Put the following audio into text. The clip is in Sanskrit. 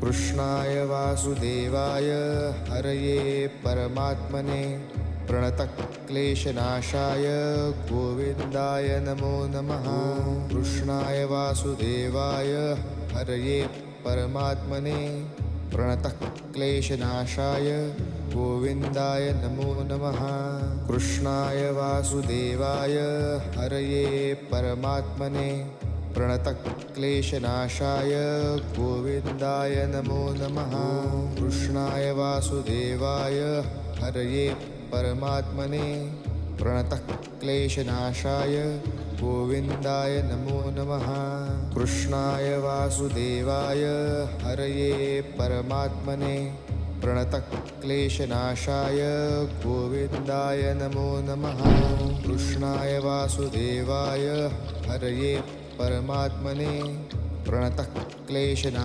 कृष्णाय वासुदेवाय हरये परमात्मने प्रणतक्लेशनाशाय गोविन्दाय नमो नमः। कृष्णाय वासुदेवाय हरये परमात्मने प्रणतक्लेशनाशाय गोविन्दाय नमो नमः। कृष्णाय वासुदेवाय हरये परमात्मने प्रणतक्लेशनाशाय गोविन्दाय नमो नमः। कृष्णाय वासुदेवाय हरये परमात्मने प्रणतक्लेशनाशाय गोविन्दाय नमो नमः। कृष्णाय वासुदेवाय हरये परमात्मने प्रणतक्लेशनाशाय गोविन्दाय नमो नमः। कृष्णाय वासुदेवाय हरये परमात्मने प्रणतक्लेशनाशाय